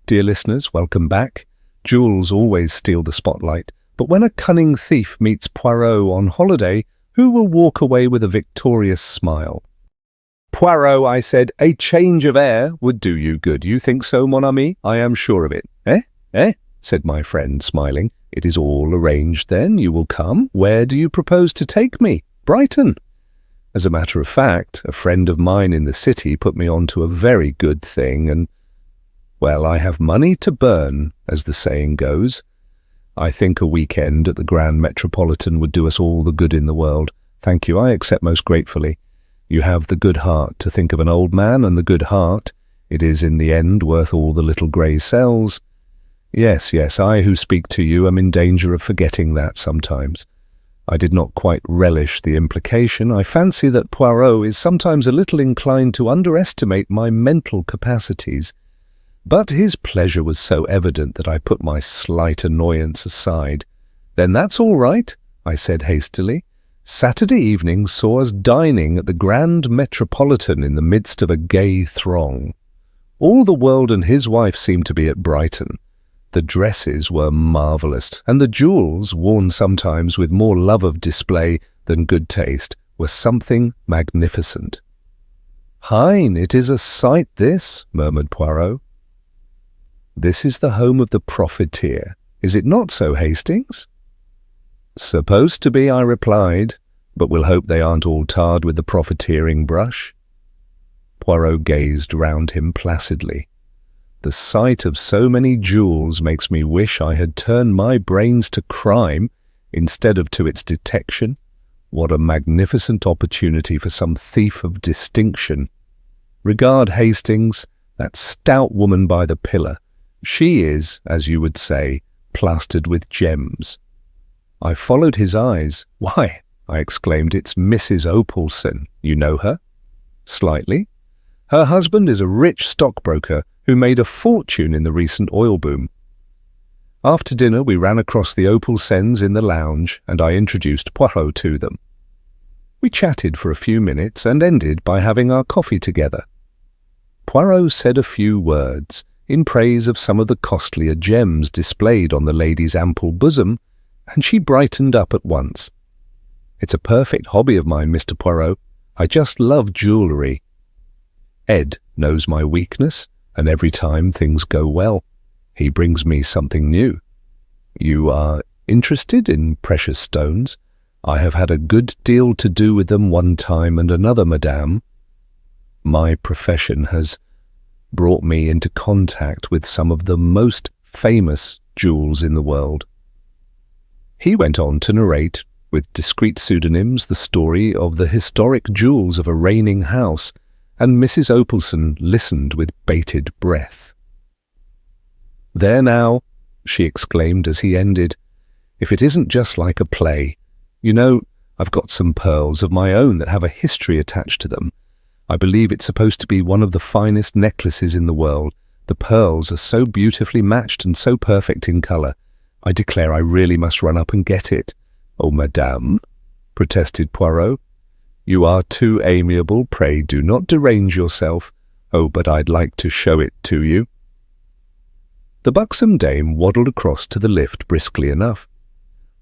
Dear listeners, welcome back. Jewels always steal the spotlight, but when a cunning thief meets Poirot on holiday, who will walk away with a victorious smile? Poirot, I said, a change of air would do you good. You think so, mon ami? I am sure of it. Eh? Said my friend, smiling. It is all arranged then. You will come. Where do you propose to take me? Brighton. As a matter of fact, a friend of mine in the city put me on to a very good thing, and, well, I have money to burn, as the saying goes. I think a weekend at the Grand Metropolitan would do us all the good in the world. Thank you, I accept most gratefully. You have the good heart to think of an old man, and the good heart, it is in the end worth all the little grey cells. Yes, I who speak to you am in danger of forgetting that sometimes. I did not quite relish the implication. I fancy that Poirot is sometimes a little inclined to underestimate my mental capacities. But his pleasure was so evident that I put my slight annoyance aside. Then that's all right, I said hastily. Saturday evening saw us dining at the Grand Metropolitan in the midst of a gay throng. All the world and his wife seemed to be at Brighton. The dresses were marvellous, and the jewels, worn sometimes with more love of display than good taste, were something magnificent. "Hein, it is a sight this," murmured Poirot. "This is the home of the profiteer. Is it not so, Hastings?" "Supposed to be," I replied, "but we'll hope they aren't all tarred with the profiteering brush." Poirot gazed round him placidly. The sight of so many jewels makes me wish I had turned my brains to crime instead of to its detection. What a magnificent opportunity for some thief of distinction. Regard Hastings, that stout woman by the pillar. She is, as you would say, plastered with gems. I followed his eyes. "Why," I exclaimed, "it's Mrs. Opalson. You know her?" "Slightly. Her husband is a rich stockbroker who made a fortune in the recent oil boom." After dinner we ran across the Opalsons in the lounge, and I introduced Poirot to them. We chatted for a few minutes and ended by having our coffee together. Poirot said a few words in praise of some of the costlier gems displayed on the lady's ample bosom, and she brightened up at once. "It's a perfect hobby of mine, Mr. Poirot. I just love jewellery. Ed knows my weakness, and every time things go well, he brings me something new. You are interested in precious stones? I have had a good deal to do with them one time and another, madame. My profession has brought me into contact with some of the most famous jewels in the world." He went on to narrate, with discreet pseudonyms, the story of the historic jewels of a reigning house, and Mrs. Opalson listened with bated breath. "There now," she exclaimed as he ended, "if it isn't just like a play. You know, I've got some pearls of my own that have a history attached to them. I believe it's supposed to be one of the finest necklaces in the world. The pearls are so beautifully matched and so perfect in colour. I declare I really must run up and get it." "Oh, madame," protested Poirot. "You are too amiable. Pray do not derange yourself. Oh, but I'd like to show it to you." The buxom dame waddled across to the lift briskly enough.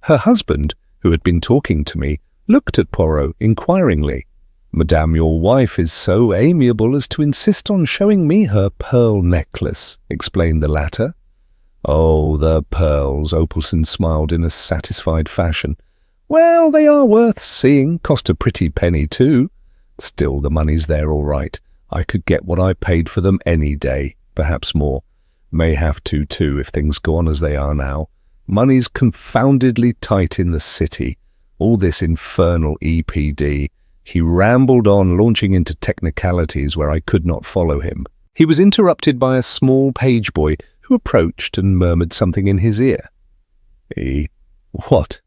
Her husband, who had been talking to me, looked at Poirot inquiringly. "Madame, your wife is so amiable as to insist on showing me her pearl necklace," explained the latter. "Oh, the pearls," Opalson smiled in a satisfied fashion. "Well, they are worth seeing. Cost a pretty penny, too. Still, the money's there all right. I could get what I paid for them any day, perhaps more. May have to, too, if things go on as they are now. Money's confoundedly tight in the city. All this infernal EPD." He rambled on, launching into technicalities where I could not follow him. He was interrupted by a small page boy who approached and murmured something in his ear. "What?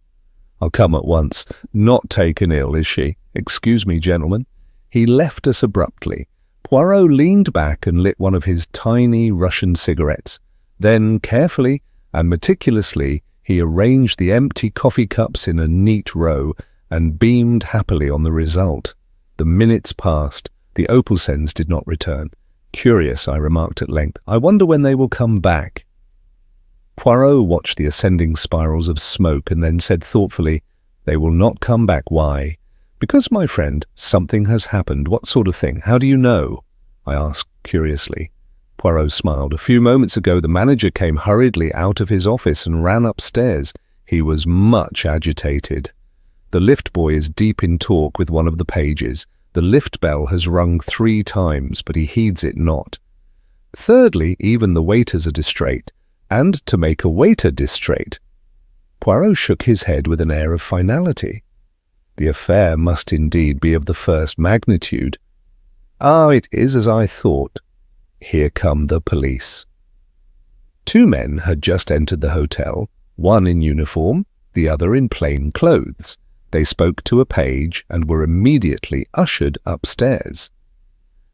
I'll come at once. Not taken ill, is she? Excuse me, gentlemen." He left us abruptly. Poirot leaned back and lit one of his tiny Russian cigarettes. Then, carefully and meticulously, he arranged the empty coffee cups in a neat row and beamed happily on the result. The minutes passed. The Opalsons did not return. Curious, I remarked at length. I wonder when they will come back. Poirot watched the ascending spirals of smoke and then said thoughtfully, "They will not come back. Why?" "Because, my friend, something has happened." "What sort of thing? How do you know?" I asked curiously. Poirot smiled. "A few moments ago the manager came hurriedly out of his office and ran upstairs. He was much agitated. The lift boy is deep in talk with one of the pages. The lift bell has rung 3 times, but he heeds it not. Thirdly, even the waiters are distrait, and to make a waiter distrait." Poirot shook his head with an air of finality. "The affair must indeed be of the first magnitude." "Ah, it is as I thought. Here come the police." 2 men had just entered the hotel, one in uniform, the other in plain clothes. They spoke to a page and were immediately ushered upstairs.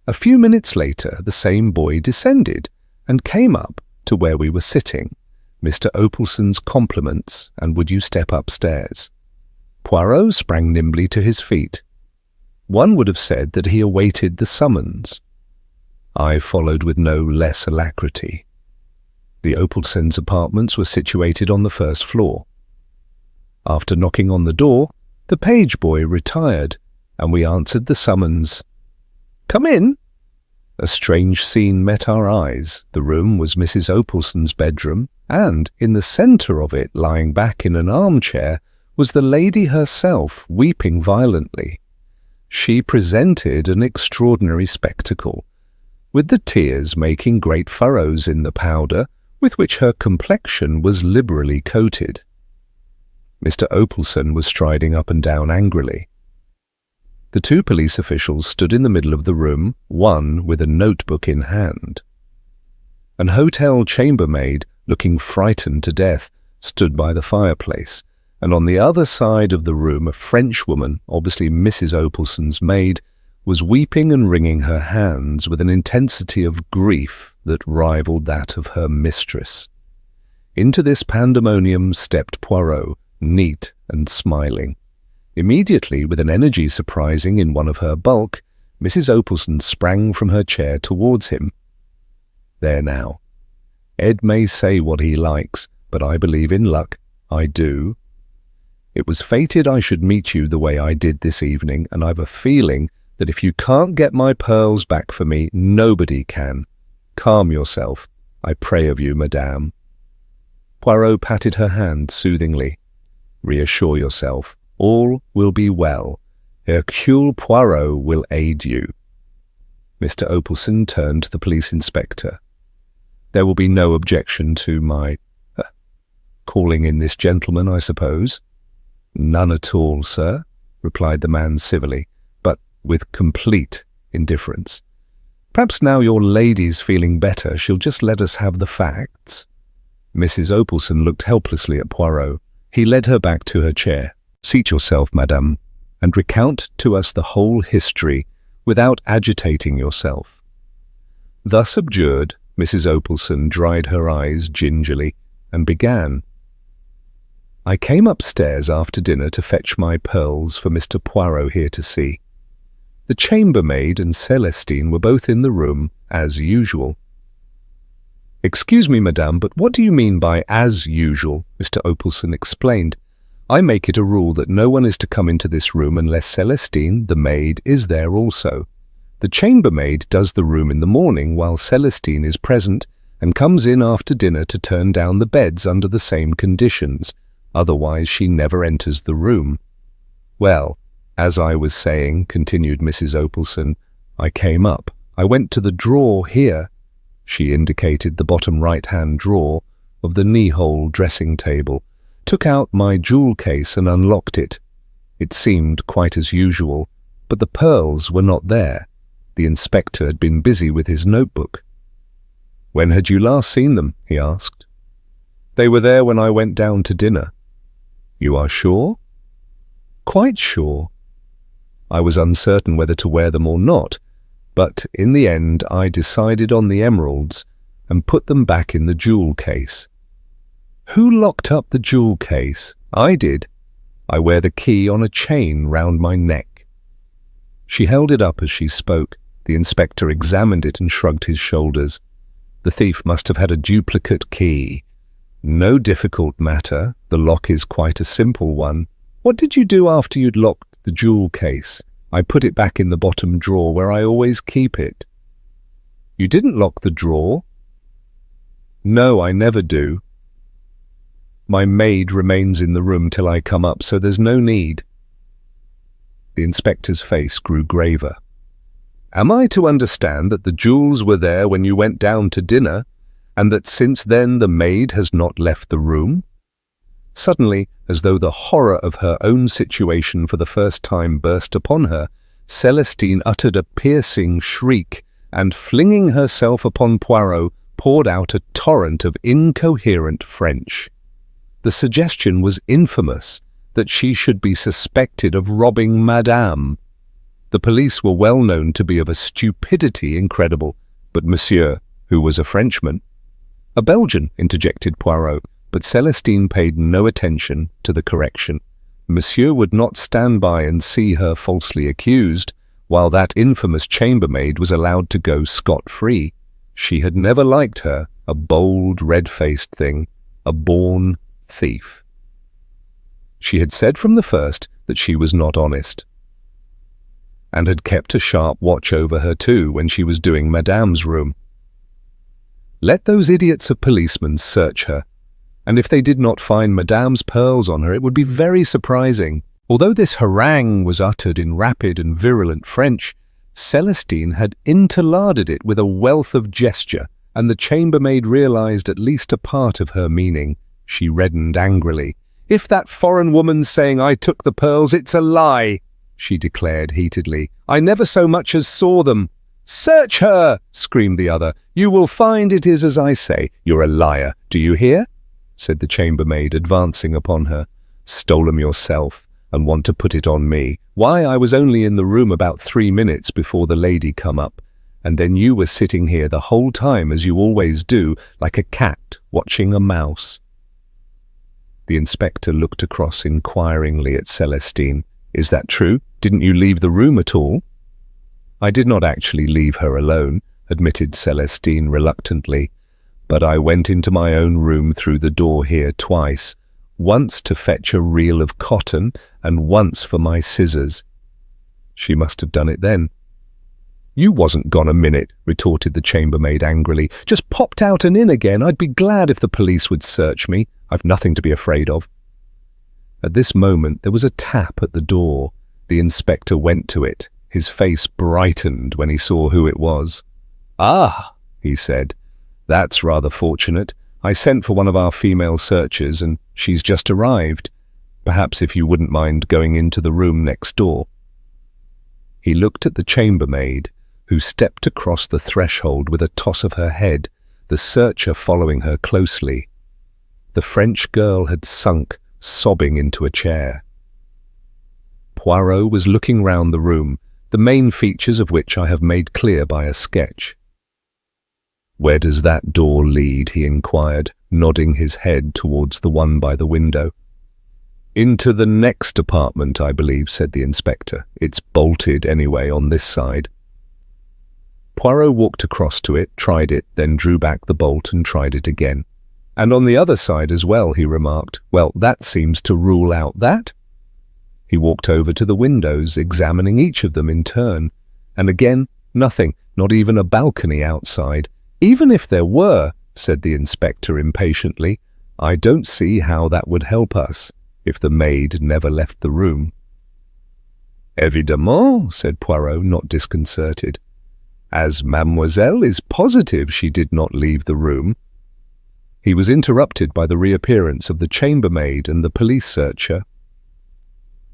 A few minutes later, the same boy descended and came up to where we were sitting. "Mr. Opalson's compliments, and would you step upstairs?" Poirot sprang nimbly to his feet. One would have said that he awaited the summons. I followed with no less alacrity. The Opalsons' apartments were situated on the first floor. After knocking on the door, the page boy retired, and we answered the summons. "Come in." A strange scene met our eyes. The room was Mrs. Opalson's bedroom, and in the centre of it, lying back in an armchair, was the lady herself, weeping violently. She presented an extraordinary spectacle, with the tears making great furrows in the powder with which her complexion was liberally coated. Mr. Opalson was striding up and down angrily. The 2 police officials stood in the middle of the room, one with a notebook in hand. An hotel chambermaid, looking frightened to death, stood by the fireplace, and on the other side of the room a Frenchwoman, obviously Mrs. Opalson's maid, was weeping and wringing her hands with an intensity of grief that rivaled that of her mistress. Into this pandemonium stepped Poirot, neat and smiling. Immediately, with an energy surprising in one of her bulk, Mrs. Opalson sprang from her chair towards him. "There now. Ed may say what he likes, but I believe in luck. I do. It was fated I should meet you the way I did this evening, and I've a feeling that if you can't get my pearls back for me, nobody can. Calm yourself, I pray of you, madame." Poirot patted her hand soothingly. "Reassure yourself. All will be well. Hercule Poirot will aid you." Mr. Opalson turned to the police inspector. "There will be no objection to my calling in this gentleman, I suppose?" "None at all, sir," replied the man civilly, but with complete indifference. "Perhaps now your lady's feeling better, she'll just let us have the facts." Mrs. Opalson looked helplessly at Poirot. He led her back to her chair. "Seat yourself, madame, and recount to us the whole history without agitating yourself." Thus abjured, Mrs. Opalson dried her eyes gingerly and began. "I came upstairs after dinner to fetch my pearls for Mr. Poirot here to see. The chambermaid and Celestine were both in the room, as usual." "Excuse me, madame, but what do you mean by 'as usual'?" Mr. Opalson explained. "I make it a rule that no one is to come into this room unless Celestine, the maid, is there also. The chambermaid does the room in the morning while Celestine is present, and comes in after dinner to turn down the beds under the same conditions. Otherwise she never enters the room. Well, as I was saying," continued Mrs. Opalson, "I came up. I went to the drawer here." She indicated the bottom right-hand drawer of the knee-hole dressing table, took out my jewel case and unlocked it. It seemed quite as usual, but the pearls were not there. The inspector had been busy with his notebook. "When had you last seen them?" he asked. "They were there when I went down to dinner." "You are sure?" "Quite sure. I was uncertain whether to wear them or not, but in the end I decided on the emeralds and put them back in the jewel case." "Who locked up the jewel case?" "I did. I wear the key on a chain round my neck." She held it up as she spoke, The inspector examined it and shrugged his shoulders. The thief must have had a duplicate key. No difficult matter. The lock is quite a simple one. What did you do after you'd locked the jewel case? I put it back in the bottom drawer where I always keep it. You didn't lock the drawer? No, I never do. My maid remains in the room till I come up, so there's no need. The inspector's face grew graver. Am I to understand that the jewels were there when you went down to dinner, and that since then the maid has not left the room? Suddenly, as though the horror of her own situation for the first time burst upon her, Celestine uttered a piercing shriek, and flinging herself upon Poirot, poured out a torrent of incoherent French. The suggestion was infamous, that she should be suspected of robbing Madame. The police were well known to be of a stupidity incredible, but Monsieur, who was a Frenchman— "A Belgian," interjected Poirot, but Celestine paid no attention to the correction. Monsieur would not stand by and see her falsely accused, while that infamous chambermaid was allowed to go scot-free. She had never liked her, a bold, red-faced thing, a born thief. She had said from the first that she was not honest, and had kept a sharp watch over her too when she was doing Madame's room. Let those idiots of policemen search her, and if they did not find Madame's pearls on her, it would be very surprising. Although this harangue was uttered in rapid and virulent French, Celestine had interlarded it with a wealth of gesture, and the chambermaid realized at least a part of her meaning. She reddened angrily. "If that foreign woman's saying I took the pearls, it's a lie," she declared heatedly. "I never so much as saw them." "Search her!" screamed the other. "You will find it is as I say." "You're a liar, do you hear?" said the chambermaid, advancing upon her. "Stole 'em yourself, and want to put it on me. Why, I was only in the room about 3 minutes before the lady come up, and then you were sitting here the whole time as you always do, like a cat watching a mouse." The inspector looked across inquiringly at Celestine. "Is that true? Didn't you leave the room at all?" "I did not actually leave her alone," admitted Celestine reluctantly, "but I went into my own room through the door here twice, once to fetch a reel of cotton and once for my scissors." "She must have done it then." "You wasn't gone a minute," retorted the chambermaid angrily. "Just popped out and in again. I'd be glad if the police would search me. I've nothing to be afraid of." At this moment there was a tap at the door. The inspector went to it. His face brightened when he saw who it was. "Ah," he said, "that's rather fortunate. I sent for one of our female searchers, and she's just arrived. Perhaps if you wouldn't mind going into the room next door." He looked at the chambermaid, who stepped across the threshold with a toss of her head, the searcher following her closely. The French girl had sunk, sobbing, into a chair. Poirot was looking round the room, the main features of which I have made clear by a sketch. "Where does that door lead?" he inquired, nodding his head towards the one by the window. "Into the next apartment, I believe," said the inspector. "It's bolted anyway on this side." Poirot walked across to it, tried it, then drew back the bolt and tried it again. "And on the other side as well," he remarked. "Well, that seems to rule out that." He walked over to the windows, examining each of them in turn. And again, nothing, not even a balcony outside. "Even if there were," said the inspector impatiently, "I don't see how that would help us, if the maid never left the room." "Évidemment," said Poirot, not disconcerted, "as mademoiselle is positive she did not leave the room." He was interrupted by the reappearance of the chambermaid and the police searcher.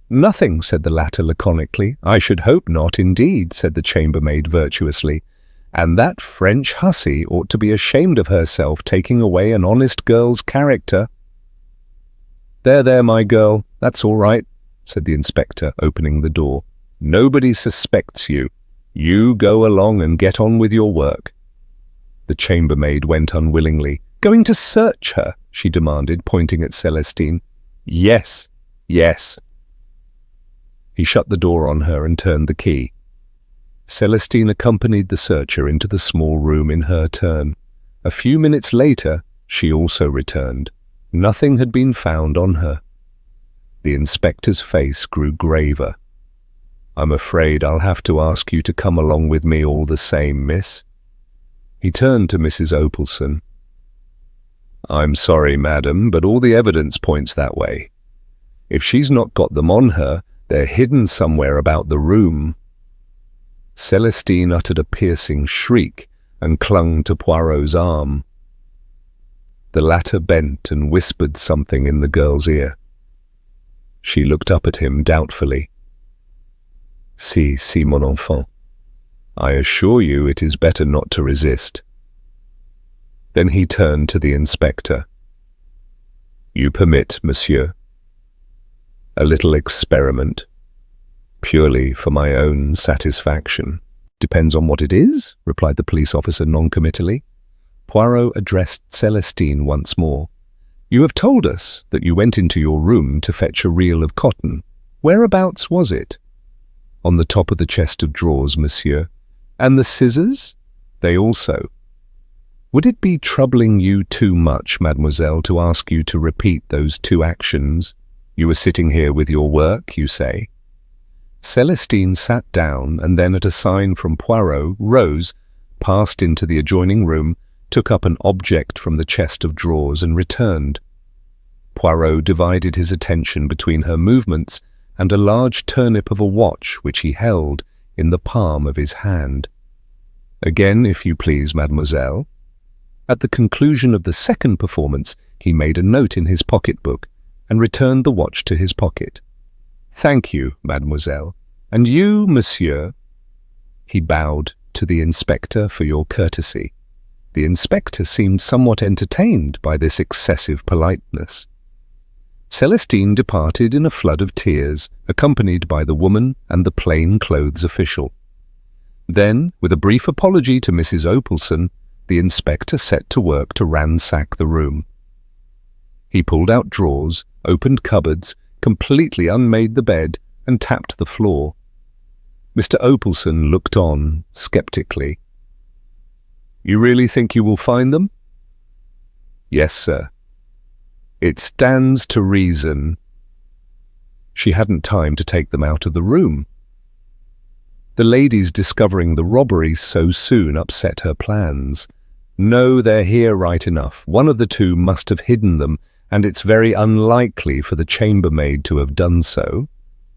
"Nothing," said the latter laconically. "I should hope not, indeed," said the chambermaid virtuously. "And that French hussy ought to be ashamed of herself, taking away an honest girl's character." There, my girl, that's all right," said the inspector, opening the door. "Nobody suspects you. You go along and get on with your work." The chambermaid went unwillingly. "Going to search her?" she demanded, pointing at Celestine. Yes. He shut the door on her and turned the key. Celestine accompanied the searcher into the small room in her turn. A few minutes later, she also returned. Nothing had been found on her. The inspector's face grew graver. "I'm afraid I'll have to ask you to come along with me all the same, miss." He turned to Mrs. Opelson. "I'm sorry, madam, but all the evidence points that way. If she's not got them on her, they're hidden somewhere about the room." Celestine uttered a piercing shriek and clung to Poirot's arm. The latter bent and whispered something in the girl's ear. She looked up at him doubtfully. Si, mon enfant. I assure you it is better not to resist." Then he turned to the inspector. "You permit, monsieur? A little experiment, purely for my own satisfaction." "Depends on what it is," replied the police officer noncommittally. Poirot addressed Celestine once more. "You have told us that you went into your room to fetch a reel of cotton. Whereabouts was it?" "On the top of the chest of drawers, monsieur." "And the scissors?" "They also." "Would it be troubling you too much, mademoiselle, to ask you to repeat those two actions? You were sitting here with your work, you say?" Celestine sat down and then, at a sign from Poirot, rose, passed into the adjoining room, took up an object from the chest of drawers and returned. Poirot divided his attention between her movements and a large turnip of a watch which he held in the palm of his hand. "Again, if you please, mademoiselle." At the conclusion of the second performance, he made a note in his pocketbook and returned the watch to his pocket. "Thank you, mademoiselle. And you, monsieur?" He bowed to the inspector for your courtesy. The inspector seemed somewhat entertained by this excessive politeness. Celestine departed in a flood of tears, accompanied by the woman and the plain-clothes official. Then, with a brief apology to Mrs. Opelson, the inspector set to work to ransack the room. He pulled out drawers, opened cupboards, completely unmade the bed, and tapped the floor. Mr. Opelson looked on sceptically. "You really think you will find them?" "Yes, sir." "It stands to reason." She hadn't time to take them out of the room. The ladies discovering the robbery so soon upset her plans. "No, they're here right enough. One of the two must have hidden them, and it's very unlikely for the chambermaid to have done so."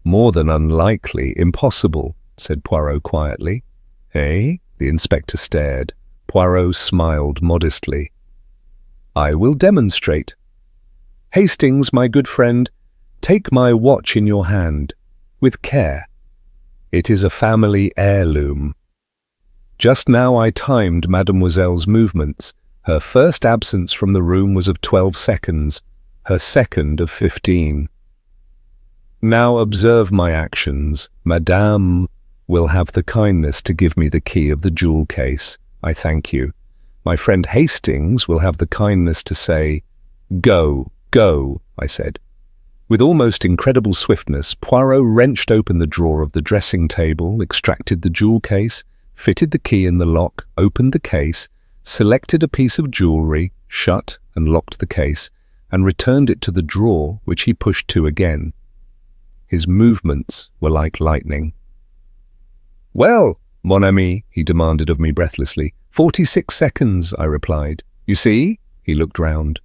"More than unlikely, impossible," said Poirot quietly. "Eh?" The inspector stared. Poirot smiled modestly. "I will demonstrate. Hastings, my good friend, take my watch in your hand, with care. It is a family heirloom. Just now I timed mademoiselle's movements. Her first absence from the room was of 12 seconds, her second of 15. Now observe my actions. Madame will have the kindness to give me the key of the jewel case. I thank you. My friend Hastings will have the kindness to say, 'Go, go,'" I said. With almost incredible swiftness, Poirot wrenched open the drawer of the dressing table, extracted the jewel case, fitted the key in the lock, opened the case, selected a piece of jewellery, shut and locked the case, and returned it to the drawer, which he pushed to again. His movements were like lightning. "Well, mon ami," he demanded of me breathlessly. 46 seconds, I replied. "You see?" He looked round.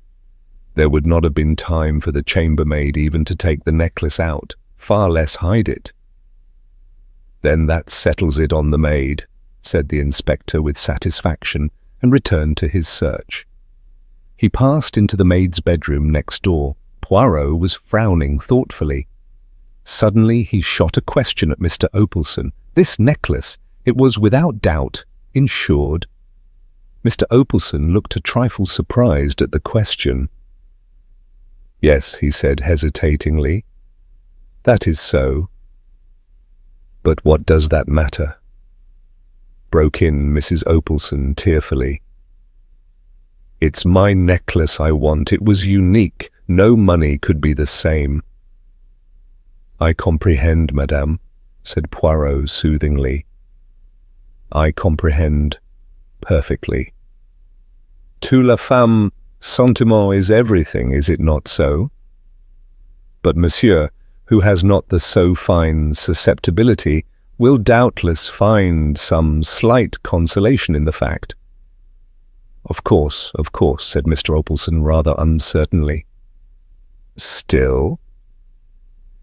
There would not have been time for the chambermaid even to take the necklace out, far less hide it. "Then that settles it on the maid," said the inspector with satisfaction, and returned to his search. He passed into the maid's bedroom next door. Poirot was frowning thoughtfully. Suddenly he shot a question at Mr. Opelson. This necklace, it was without doubt insured. Mr. Opelson looked a trifle surprised at the question. "Yes," he said hesitatingly. "That is so. But what does that matter?" Broke in Mrs. Opelson tearfully. "It's my necklace I want. It was unique. No money could be the same." "I comprehend, madame," said Poirot soothingly. I comprehend perfectly. To la femme, sentiment is everything, is it not so? But monsieur, who has not the so fine susceptibility, will doubtless find some slight consolation in the fact. Of course, said Mr. Opalson rather uncertainly. Still?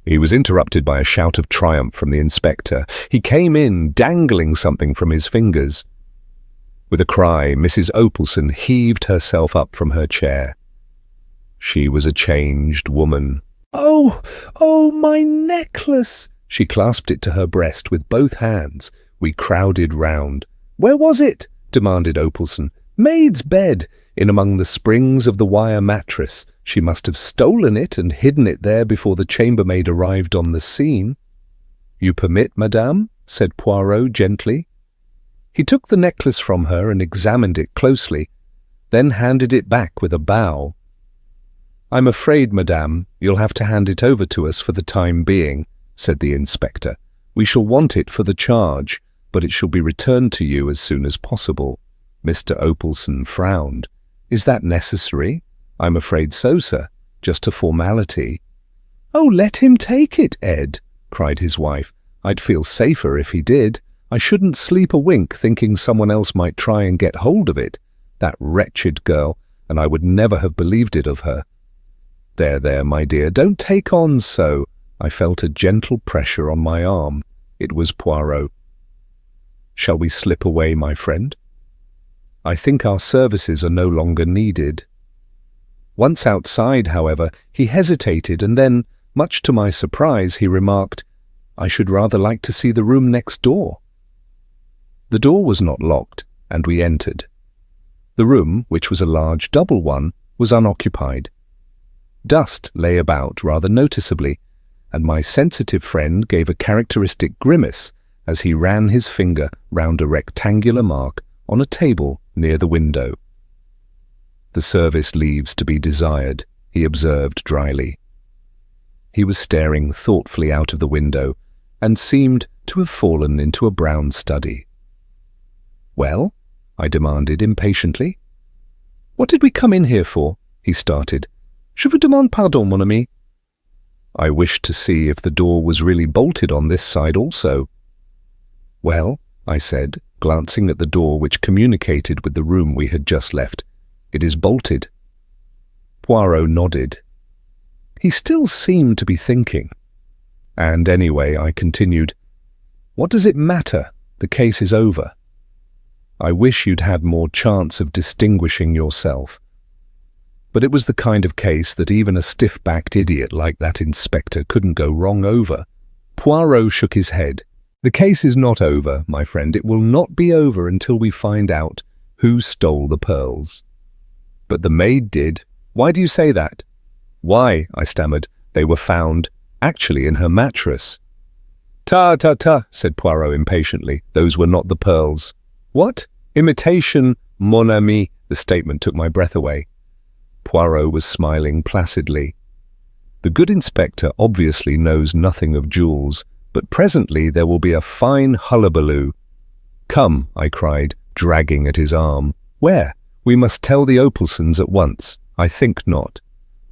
He was interrupted by a shout of triumph from the inspector. He came in, dangling something from his fingers. With a cry, Mrs. Opalson heaved herself up from her chair. She was a changed woman. Oh, my necklace! She clasped it to her breast with both hands. We crowded round. Where was it? Demanded Opalson. Maid's bed, in among the springs of the wire mattress. She must have stolen it and hidden it there before the chambermaid arrived on the scene. You permit, madame? Said Poirot gently. He took the necklace from her and examined it closely, then handed it back with a bow. I'm afraid, madame, you'll have to hand it over to us for the time being, said the inspector. We shall want it for the charge, but it shall be returned to you as soon as possible. Mr. Opalson frowned. Is that necessary? I'm afraid so, sir. Just a formality. Oh, let him take it, Ed, cried his wife. I'd feel safer if he did. I shouldn't sleep a wink thinking someone else might try and get hold of it. That wretched girl, and I would never have believed it of her. There, my dear, don't take on so. I felt a gentle pressure on my arm. It was Poirot. Shall we slip away, my friend? I think our services are no longer needed. Once outside, however, he hesitated and then, much to my surprise, he remarked, I should rather like to see the room next door. The door was not locked, and we entered. The room, which was a large double one, was unoccupied. Dust lay about rather noticeably, and my sensitive friend gave a characteristic grimace as he ran his finger round a rectangular mark on a table near the window. The service leaves to be desired, he observed dryly. He was staring thoughtfully out of the window and seemed to have fallen into a brown study. Well? I demanded impatiently. What did we come in here for? He started. Je vous demande pardon, mon ami. I wished to see if the door was really bolted on this side also. Well, I said, glancing at the door which communicated with the room we had just left. It is bolted. Poirot nodded. He still seemed to be thinking. And anyway, I continued, what does it matter? The case is over. I wish you'd had more chance of distinguishing yourself. But it was the kind of case that even a stiff-backed idiot like that inspector couldn't go wrong over. Poirot shook his head. The case is not over, my friend. It will not be over until we find out who stole the pearls. But the maid did. Why do you say that? Why, I stammered, they were found, actually in her mattress. Ta, said Poirot impatiently. Those were not the pearls. What? Imitation, mon ami. The statement took my breath away. Poirot was smiling placidly. The good inspector obviously knows nothing of jewels, but presently there will be a fine hullabaloo. Come, I cried, dragging at his arm. Where? We must tell the Opalsons at once. I think not.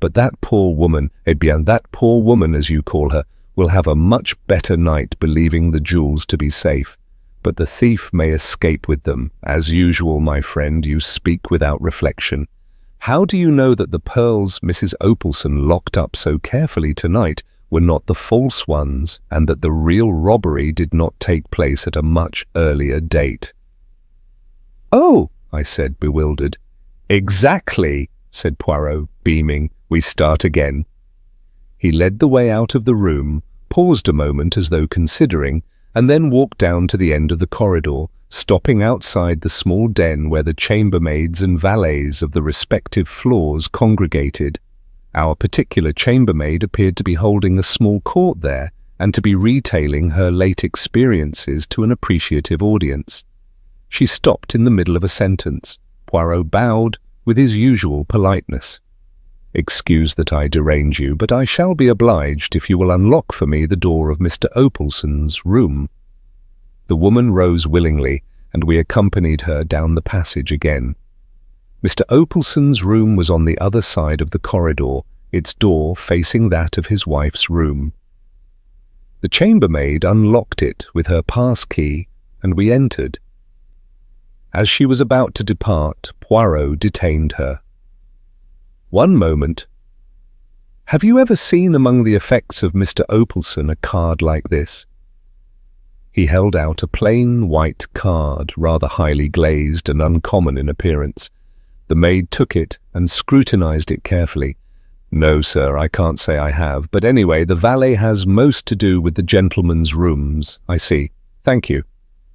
But that poor woman, eh bien, that poor woman, as you call her, will have a much better night believing the jewels to be safe. But the thief may escape with them. As usual, my friend, you speak without reflection. How do you know that the pearls Mrs. Opalson locked up so carefully tonight were not the false ones, and that the real robbery did not take place at a much earlier date? Oh, I said, bewildered. Exactly, said Poirot, beaming. We start again. He led the way out of the room, paused a moment as though considering, and then walked down to the end of the corridor, stopping outside the small den where the chambermaids and valets of the respective floors congregated. Our particular chambermaid appeared to be holding a small court there and to be retailing her late experiences to an appreciative audience. She stopped in the middle of a sentence. Poirot bowed with his usual politeness. Excuse that I derange you, but I shall be obliged if you will unlock for me the door of Mr. Opalson's room. The woman rose willingly, and we accompanied her down the passage again. Mr. Opalson's room was on the other side of the corridor, its door facing that of his wife's room. The chambermaid unlocked it with her pass key, and we entered. As she was about to depart, Poirot detained her. "One moment. Have you ever seen among the effects of Mr. Opalson a card like this?" He held out a plain white card, rather highly glazed and uncommon in appearance. The maid took it and scrutinized it carefully. "No, sir, I can't say I have, but anyway, the valet has most to do with the gentleman's rooms. I see. Thank you."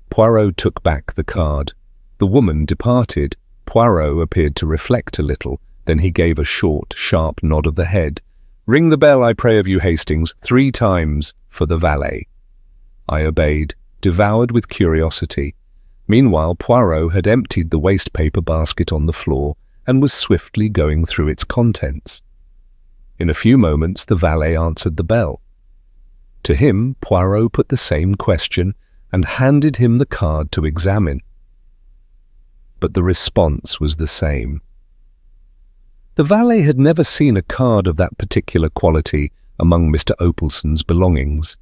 Poirot took back the card. The woman departed. Poirot appeared to reflect a little. Then he gave a short, sharp nod of the head. "Ring the bell, I pray of you, Hastings, 3 times for the valet." I obeyed, devoured with curiosity. Meanwhile, Poirot had emptied the waste-paper basket on the floor and was swiftly going through its contents. In a few moments, the valet answered the bell. To him, Poirot put the same question and handed him the card to examine. But the response was the same. The valet had never seen a card of that particular quality among Mr. Opalson's belongings.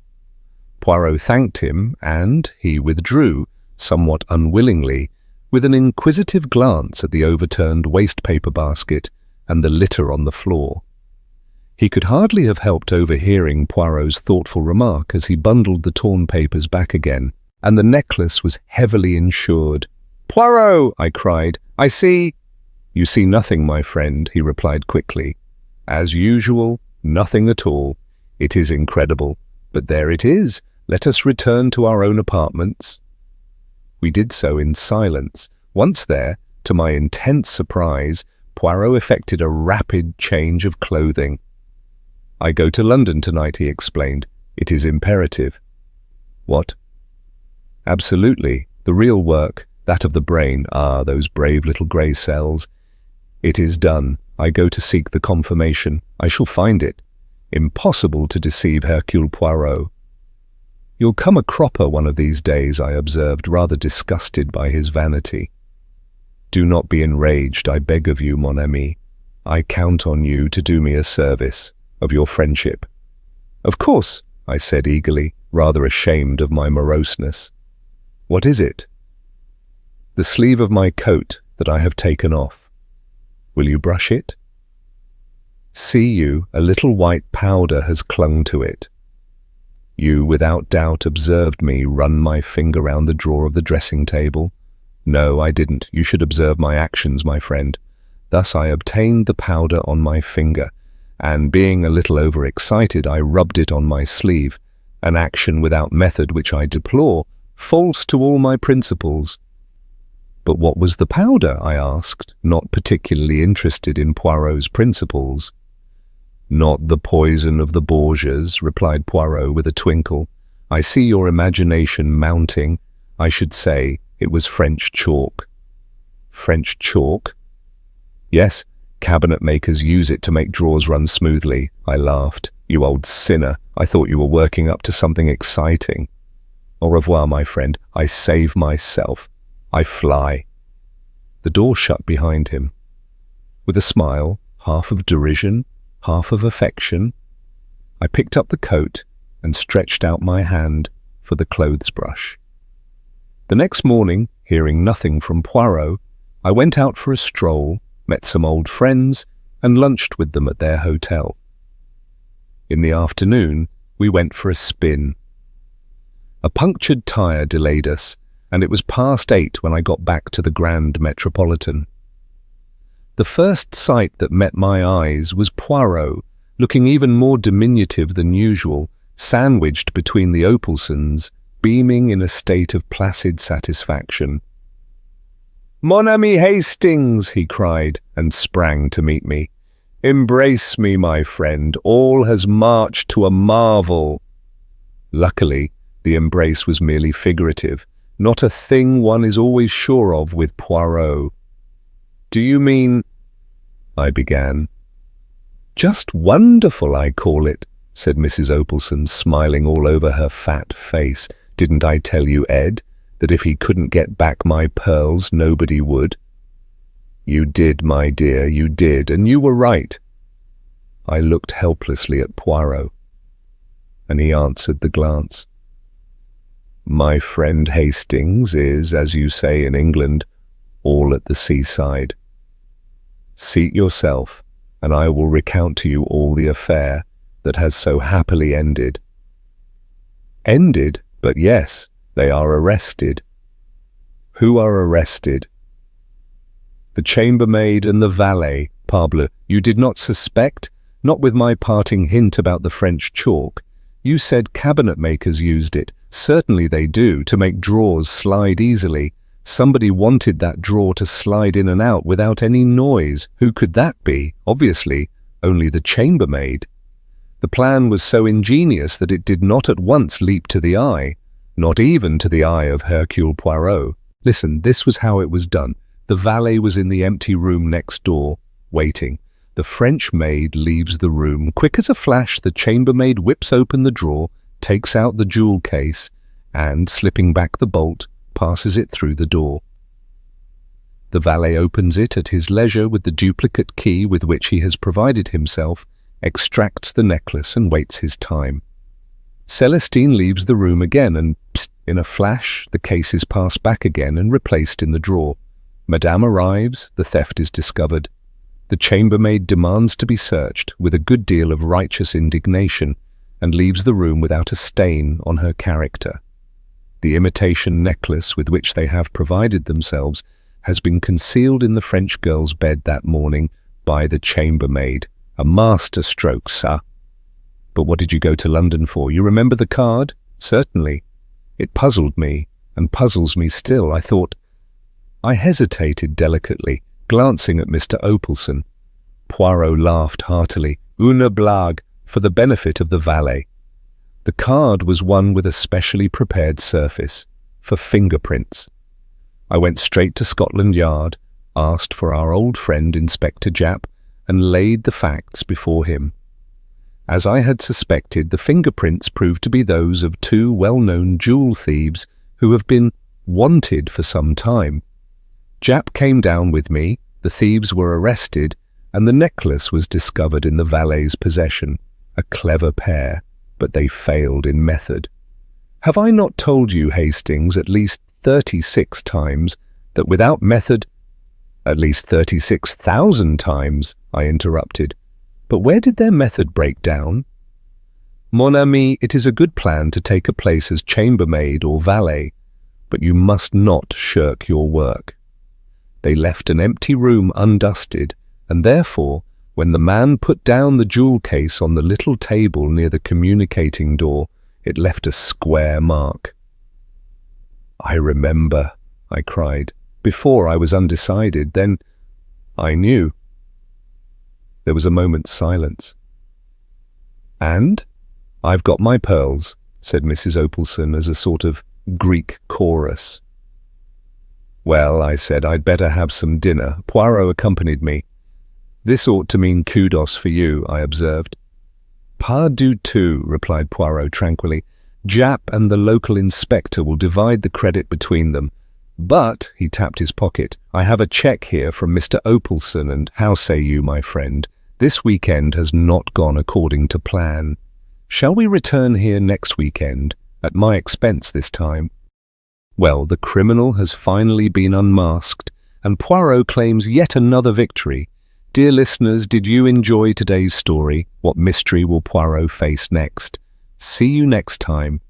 Poirot thanked him, and he withdrew, somewhat unwillingly, with an inquisitive glance at the overturned waste-paper basket and the litter on the floor. He could hardly have helped overhearing Poirot's thoughtful remark as he bundled the torn papers back again, and the necklace was heavily insured. "Poirot!" I cried. "I see—" "You see nothing, my friend," he replied quickly. "As usual, nothing at all. It is incredible. But there it is. Let us return to our own apartments." We did so in silence. Once there, to my intense surprise, Poirot effected a rapid change of clothing. "I go to London tonight," he explained. "It is imperative." "What?" "Absolutely. The real work, that of the brain, those brave little grey cells. It is done. I go to seek the confirmation. I shall find it. Impossible to deceive Hercule Poirot." "You'll come a cropper one of these days," I observed, rather disgusted by his vanity. "Do not be enraged, I beg of you, mon ami. I count on you to do me a service, of your friendship." "Of course," I said eagerly, rather ashamed of my moroseness. "What is it?" "The sleeve of my coat that I have taken off. Will you brush it? See you, a little white powder has clung to it. You, without doubt, observed me run my finger round the drawer of the dressing table. No, I didn't. You should observe my actions, my friend. Thus I obtained the powder on my finger, and being a little overexcited, I rubbed it on my sleeve, an action without method which I deplore, false to all my principles." "But what was the powder?" I asked, not particularly interested in Poirot's principles. "Not the poison of the Borgias," replied Poirot with a twinkle. "I see your imagination mounting. I should say it was French chalk." "French chalk?" "Yes, cabinet makers use it to make drawers run smoothly." I laughed. "You old sinner, I thought you were working up to something exciting. Au revoir, my friend. I save myself. I fly." The door shut behind him. With a smile, half of derision, half of affection, I picked up the coat and stretched out my hand for the clothes brush. The next morning, hearing nothing from Poirot, I went out for a stroll, met some old friends, and lunched with them at their hotel. In the afternoon, we went for a spin. A punctured tire delayed us, and it was past 8 when I got back to the Grand Metropolitan. The first sight that met my eyes was Poirot, looking even more diminutive than usual, sandwiched between the Opalsons, beaming in a state of placid satisfaction. "Mon ami Hastings!" he cried, and sprang to meet me. "Embrace me, my friend. All has marched to a marvel." Luckily, the embrace was merely figurative, not a thing one is always sure of with Poirot. "Do you mean—" I began. "Just wonderful, I call it," said Mrs. Opalson, smiling all over her fat face. "Didn't I tell you, Ed? That if he couldn't get back my pearls, nobody would? You did, my dear, you did, and you were right. I looked helplessly at Poirot, and he answered the glance. My friend Hastings is, as you say in England, all at the seaside. Seat yourself, and I will recount to you all the affair that has so happily ended. Ended? But yes, they are arrested. Who are arrested? The chambermaid and the valet, parbleu. You did not suspect? Not with my parting hint about the French chalk. You said cabinet makers used it. Certainly they do, to make drawers slide easily. Somebody wanted that drawer to slide in and out without any noise. Who could that be? Obviously, only the chambermaid. The plan was so ingenious that it did not at once leap to the eye, not even to the eye of Hercule Poirot. Listen, this was how it was done. The valet was in the empty room next door, waiting. The French maid leaves the room. Quick as a flash, the chambermaid whips open the drawer, takes out the jewel case, and, slipping back the bolt, passes it through the door. The valet opens it at his leisure with the duplicate key with which he has provided himself, extracts the necklace and waits his time. Celestine leaves the room again and, psst, in a flash, the case is passed back again and replaced in the drawer. Madame arrives, the theft is discovered. The chambermaid demands to be searched with a good deal of righteous indignation and leaves the room without a stain on her character. The imitation necklace with which they have provided themselves has been concealed in the French girl's bed that morning by the chambermaid. A master stroke, sir. But what did you go to London for? You remember the card? Certainly. It puzzled me, and puzzles me still. I hesitated delicately, glancing at Mr. Opalson. Poirot laughed heartily. Une blague, for the benefit of the valet. The card was one with a specially prepared surface, for fingerprints. I went straight to Scotland Yard, asked for our old friend Inspector Japp, and laid the facts before him. As I had suspected, the fingerprints proved to be those of two well-known jewel thieves who have been wanted for some time. Japp came down with me, the thieves were arrested, and the necklace was discovered in the valet's possession. A clever pair, but they failed in method. Have I not told you, Hastings, at least 36 times, that without method— At least 36,000 times, I interrupted. But where did their method break down? Mon ami, it is a good plan to take a place as chambermaid or valet, but you must not shirk your work. They left an empty room undusted, and therefore, when the man put down the jewel case on the little table near the communicating door, it left a square mark. I remember, I cried. Before I was undecided, then I knew. There was a moment's silence. And? I've got my pearls, said Mrs. Opalson as a sort of Greek chorus. Well, I said, I'd better have some dinner. Poirot accompanied me. This ought to mean kudos for you, I observed. Pas du tout, replied Poirot tranquilly. Japp and the local inspector will divide the credit between them. But, he tapped his pocket, I have a cheque here from Mr. Opalson, and how say you, my friend? This weekend has not gone according to plan. Shall we return here next weekend, at my expense this time? Well, the criminal has finally been unmasked, and Poirot claims yet another victory. Dear listeners, did you enjoy today's story? What mystery will Poirot face next? See you next time.